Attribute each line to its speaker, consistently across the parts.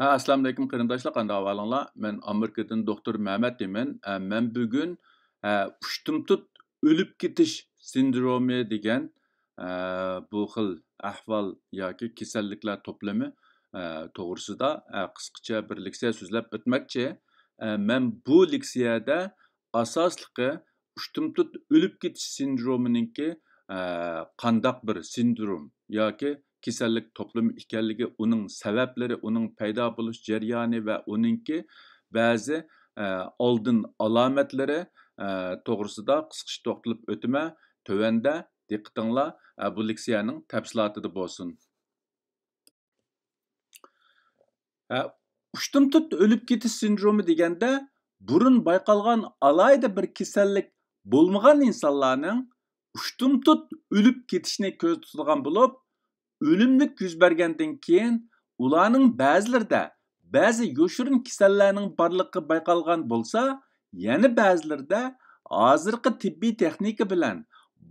Speaker 1: Assalomu alaykum qarindoshlar, qanday ahvolinglar? Men Amerikadan doktor Mehmet deyman. Men bugun ushtumtut o'lib ketish sindromi degan bu xil ahvol yoki kasalliklar to'plami to'g'risida qisqacha bir leksiya so'zlab o'tmoqchi. Men bu leksiyada asosliqi ushtumtut o'lib ketish sindromininki qandaq bir sindrom yoki kasallik toplumi ekanligi, uning sabablari, uning paydo bo'lish jarayoni va uningki ba'zi oldin alomatlari to'g'risida qisqacha to'xtalib o'taman. Tövəndə diqqətinizlər bu leksiyanın təfsilatında bo'lsin. Ushtumtut o'lib ketish sindromi deganda burun bayqalgan alayda bir kasallik bo'lmagan insonlarning ushtumtut o'lib ketishini ko'z tutadigan bo'lib, o'limlik yuz bergandan keyin ularning ba'zilarida ba'zi yoshirin kasallarning borligi bayqalgan bo'lsa, yana ba'zilarida hozirgi tibbiy texnika bilan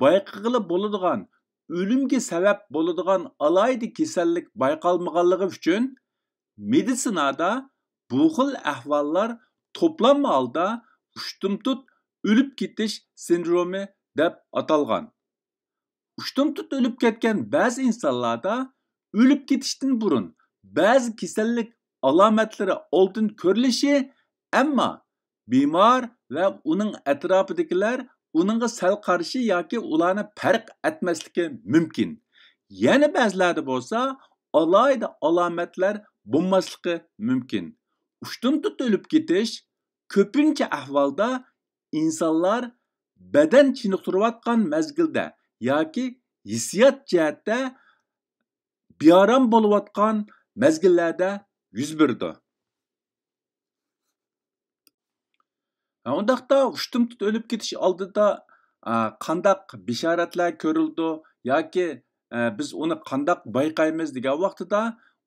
Speaker 1: bayqag'ili bo'ladigan, o'limga sabab bo'ladigan alayda kasallik bayqalmaganligi uchun meditsinada bu xil ahvollar to'planma holda ushtumtut o'lib ketish sindromi deb atalgan. Ushtumtut o'lib ketgan ba'zi insonlarda o'lib ketishdan burun ba'zi kasallik alomatlari oldin ko'rilishi, ammo bemor va uning atrofidagilar uningga sal qarshi yoki ularni farq etmasligi mumkin. Yana ba'zilarda bo'lsa alayda alomatlar bo'lmasligi mumkin. Ushtumtut o'lib ketish ko'pincha ahvolda insonlar badan chiniqtirayotgan mezgilda yoki hissiyot jihatda bearam bo'layotgan mezgillarda yuz berdi. Undaqda ushtumtut o'lib ketish oldida qandaq bishoratlar ko'rildi yoki biz uni qandaq bayqaymiz degan vaqtida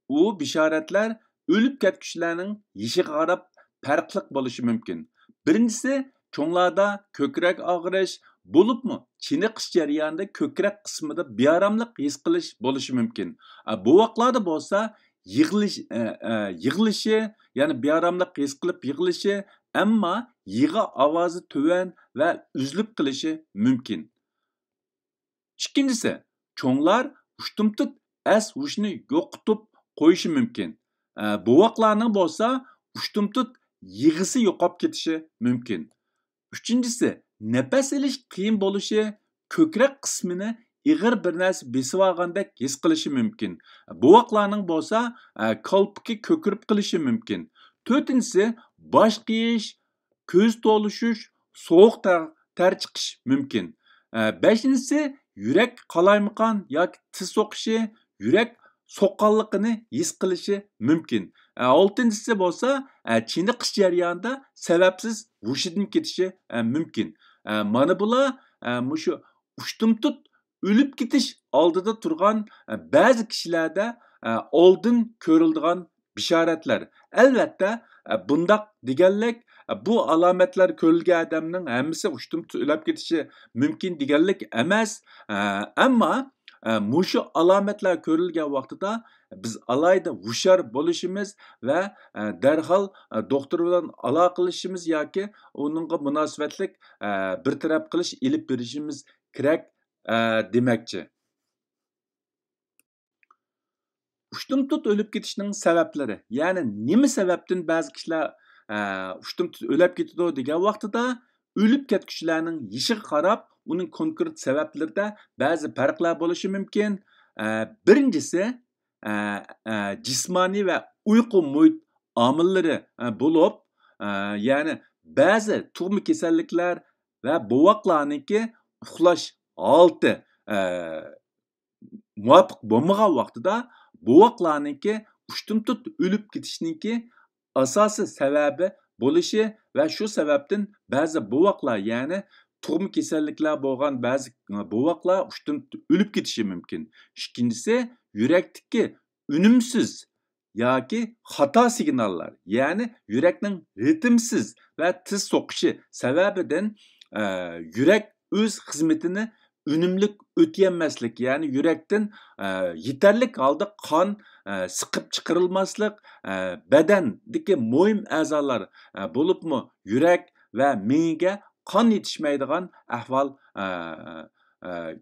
Speaker 1: u bishoratlar o'lib ketguchilarning yishiga qarab farqli bo'lishi mumkin. Birinchisi, cho'nglarda ko'krak og'rish bo'libmi, chiniqish jarayonida ko'krak qismida bearamlik his qilish bo'lishi mumkin. Bu vaqtlarda bo'lsa yig'ilishi, ya'ni bearamlik his qilib yig'ilishi, ammo yig'i ovozi tuvan va uzilib qilishi mumkin. Ikkinchisi, cho'nglar ushtumtut hushni yo'qotib qo'yishi mumkin. Bu vaqtlarning bo'lsa ushtumtut yig'isi yo'qolib ketishi mumkin. Uchinchisi, nafas olish qiyin bo'lishi, ko'krak qismini ig'ir bir narsa besib olgandek his qilishi mumkin. Bu vaqtlarning bo'lsa qalbki ko'kirib qilishi mumkin. To'rtinchisi, bosh qiyish, ko'z to'lishish, sovuq ter chiqish mumkin. Beshinchisi, yurak qalaymiqan yoki tiz so'qishi, yurak soqqanligini his qilishi mumkin. Oltinchisi bo'lsa, chiniqish jarayonida sababsiz hushidan ketishi mumkin. Mana bular mushu ushtumtut o'lib ketish oldida turgan ba'zi kishilarda oldin ko'riladigan bishoratlar. Albatta, bundaq deganlik bu alomatlar ko'rilgan odamning hammasi ushtumtut o'lib ketishi mumkin deganlik emas. Ammo mushu alomatlar ko'rilgan vaqtida biz alayda hushyor bo'lishimiz va darhol doktor bilan aloqa qilishimiz yoki uningga munosabatlik bir taraf qilish ilib berishimiz kerak demakchi. Ushtumtut o'lib ketishning sabablari, ya'ni nima sababdan ba'zi kishilar ushtumtut o'lib ketadi degan vaqtida o'lib ketguchilarning yishiga qarab uning konkret sabablarida ba'zi farqlar bo'lishi mumkin. Birinchisi, jismoniy va uyqu muhit omillari bo'lib, ya'ni ba'zi tug'ma kasalliklar va bovoqlarniki uxlash holati muvofiq bo'lmagan vaqtida bovoqlarniki ushtumtut o'lib ketishniki asosiy sababi bo'lishi va shu sababdan ba'zi bovoqlar, ya'ni tug'ma kasalliklar bo'lgan ba'zi bovoqlar ushtumtut o'lib ketishi mumkin. Ikkinchisi, yurakdagi unumsiz yoki xato signallar, ya'ni yurakning ritmsiz va tiz so'qishi sababidan yurak o'z xizmatini unumlik o'tayolmaslik, ya'ni yurakdan yetarlik holda qon siqib chiqarilmaslik, badandagi muhim a'zolar bo'libmi yurak va miyaga qon yetishmaydigan ahvol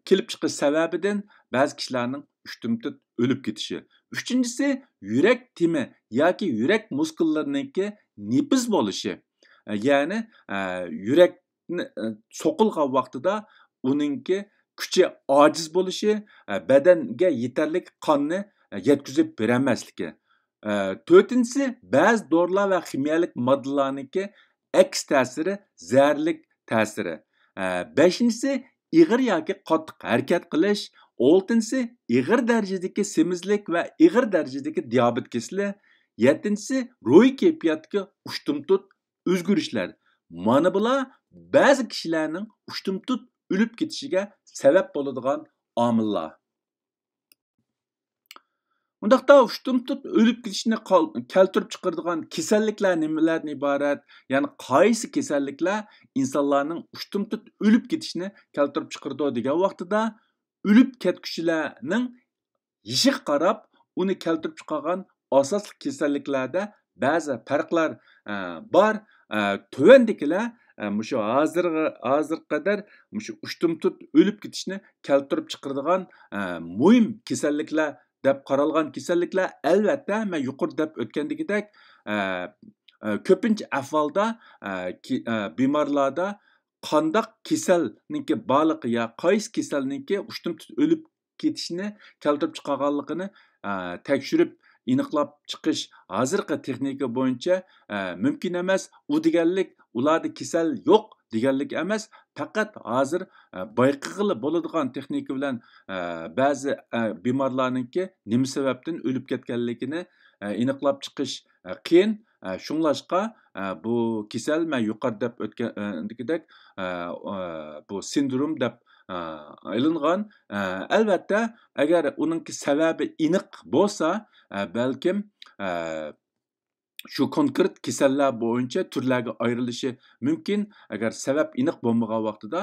Speaker 1: kelib chiqish sababidan ba'zi kishilarning uchtumtut o'lib ketishi. Uchinchisi yurak timi yoki yurak muskullariniki nepiz bo'lishi. Ya'ni yurakni so'qilgan vaqtida uningki kuchi ojiz bo'lishi, badanga yetarli qonni yetkazib beramasligi. To'rtinchisi ba'zi dorilar va kimyoviy moddalarniki aks ta'siri, zararlik ta'siri. Beshinchisi ig'ir yoki qattiq harakat qilish. Oltinchisi ig'ir darajadagi semizlik va ig'ir darajadagi diabet kasali. Yettinchisi ruhiy kayfiyatga uchtumtut o'zgarishlar. Mana bular ba'zi kishilarning uchtumtut o'lib ketishiga sabab bo'ladigan omillar. Undaqda uchtumtut o'lib ketishni keltirib chiqaradigan kasalliklar nimalardan iborat? Ya'ni qaysi kasalliklar insonlarning uchtumtut o'lib ketishini keltirib chiqaradi degan vaqtida o'lib ketuvchilarning yishiga qarab uni keltirib chiqargan asosli kasalliklarda ba'zi farqlar bor. Tuvandagilar mushu hozir qadar mushu uchtumtut o'lib ketishni keltirib chiqaradigan muhim kasalliklar deb qaralgan kasalliklar albatta men yuqori deb o'tgandagidek ko'pincha ahvolda bemorlarda qandaq kasalniki borligi yo qaysi kasalniki uchtumtut o'lib ketishni keltirib chiqarganligini tekshirib aniqlab chiqish hozirgi texnika bo'yicha mumkin emas. U deganlik ularda kasal yo'q deganlik emas. Faqat hozir bayqig'ili bo'ladigan texnika bilan ba'zi bemorlarningki nima sababdan o'lib ketganligini aniqlab chiqish qiyin. Shunglashqa bu kasal men yuqori deb o'tgandagidek bu sindrom deb aylangan. Albatta agar uningki sababi aniq bo'lsa, balkim shu konkret kasallar bo'yicha turlarga ayrilishi mumkin. Agar sabab aniq bo'lmagan vaqtida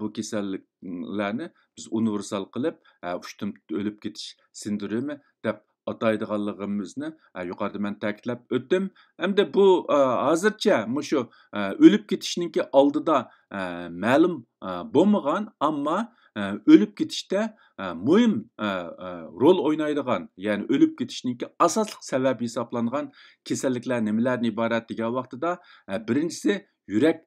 Speaker 1: bu kasalliklarni biz universal qilib uchtumtut o'lib ketish sindromi deb ataydiganligimizni yuqorida men ta'kidlab o'tdim. Hamda bu hozircha mushu o'lib ketishningki oldida ma'lum bo'lmagan, ammo o'lib ketishda muhim rol o'ynaydigan, ya'ni o'lib ketishningki asosli sabab hisoblangan kasalliklar nimalardan iborat degan vaqtida birinchisi yurak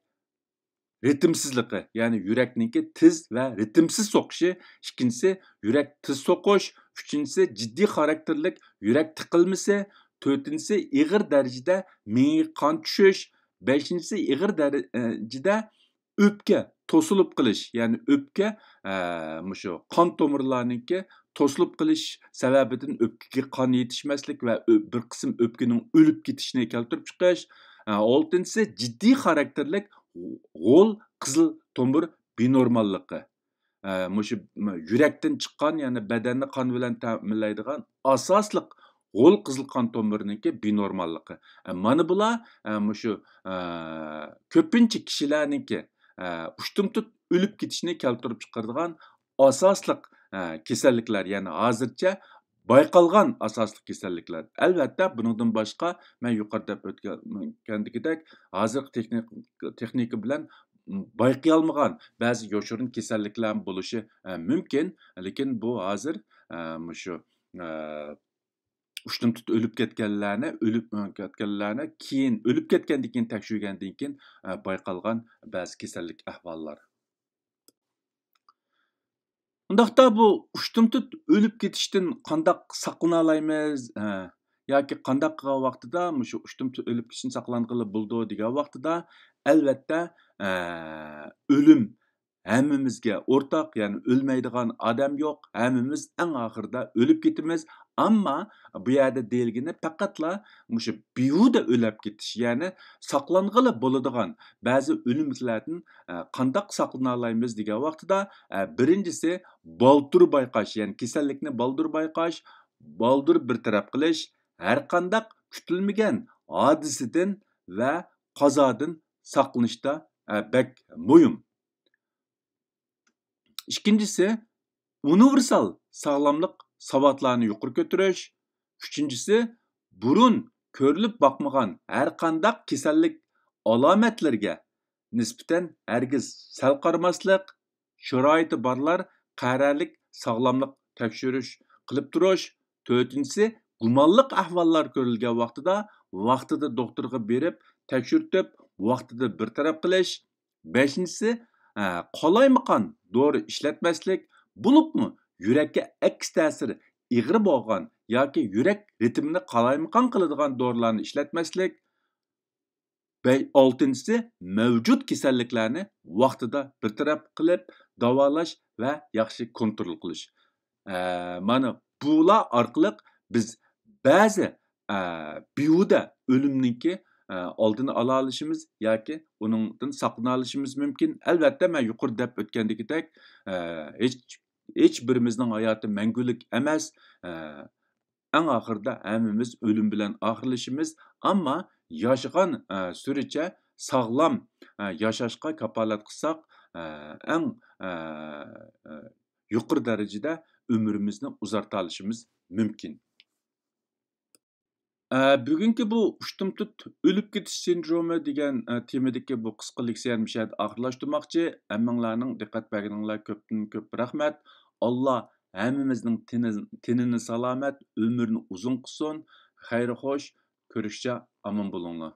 Speaker 1: ritmsizligi, ya'ni yurakningki tiz va ritmsiz so'qishi, ikkinchisi yurak tiz so'qish, uchinchisi jiddiy xarakterlik yurak tiqilmasi, to'rtinchisi ig'ir darajada miyaga qon tushish, beshinchisi ig'ir darajada o'pka to'silib qilish, ya'ni o'pka mushu qon tomirlarningki to'silib qilish sababidan o'pkaga qon yetishmaslik va bir qism o'pkaning o'lib ketishini keltirib chiqish. Oltinchisi jiddiy xarakterlik g'o'l qizil tomir benormalligi. Mushu yurakdan chiqqan, ya'ni badanni qon bilan ta'minlaydigan asosliq g'o'l qizil qon tomiriniki benormalligi. Mana bular mushu ko'pincha kishilarniki uchtumtut o'lib ketishni keltirib chiqaradigan asosliq kasalliklar, ya'ni hozircha bayqalgan asosli kasalliklar. Albatta bundan boshqa men yuqorida o'tgandagidek hozirgi texnika bilan bayqay olmagan ba'zi yoshirin kasalliklar bo'lishi mumkin, lekin bu hozir mushu uchtumtut o'lib ketganlarni keyin o'lib ketgandan keyin tekshirgandan keyin bayqalgan ba'zi kasallik ahvollar. Undaqda bu uchtumtut o'lib ketishdan qandoq saqlana olamiz yoki qandoq qilgan vaqtida shu uchtumtut o'lib ketishdan saqlanqili bo'ldi degan vaqtida albatta o'lim hammamizga o'rtaq, ya'ni o'lmaydigan odam yo'q. Hammamiz eng oxirida o'lib ketamiz. Ammo bu yerda deyilgani faqatla mushu behuda o'lib ketish, ya'ni saqlanqili bo'ladigan ba'zi o'limlardan qandoq saqlana olamiz degan vaqtida birinchisi baldur bayqash, ya'ni kasallikni baldur bayqash, baldur bir taraf qilish, har qanday kutilmagan hodisadan va qazodan saqlanishda bek muhim. İkincisi, universal sağlamlık savatlarını yuqori ko'tarish. Üçüncüsü, burun ko'rilib bakmagan her qandaq kasallik alomatlarga nisbatan hargiz sal qaramaslik, sharoiti borlar qarorlik sog'lomlik tekshirish qilib turish. To'rtinchisi, gumonliq ahvollar ko'rilgan vaqtida doktorga berib tekshirtib vaqtida bartaraf qilish. Beshinchisi, qolaymaqan dori ishlatmaslik, bo'libmi yurakka aks ta'siri ig'ir bo'lgan yoki yurak ritmini qalaymaqan qiladigan dorilarni ishlatmaslik. Oltinchisi, mavjud kasalliklarni vaqtida bartaraf qilib davolash va yaxshi kontrol qilish. Mana bular orqali biz ba'zi behuda o'limniki oldini ola olishimiz yoki uningdan saqlana olishimiz mumkin. Albatta, men yuqori deb o'tgandagidek hech birimizning hayoti mangulik emas. Eng oxirida hammamiz o'lim bilan oxirlashimiz, ammo yashagan suricha sog'lom yashashga kafolat qilsak, eng yuqori darajada ömrümüzni uzarta olishimiz mumkin. Bugungi bu ushtumtut o'lib ketish sindromi degan temadagi bu qisqa leksiyani bu yerda oxirlashtirmoqchi. Hammanglarning diqqat berganinglar ko'pdan ko'p rahmat. Alloh hammamizning tinini salomat, ömrni uzun qilsin. Xayr xo'sh, ko'rishcha omon bo'linglar.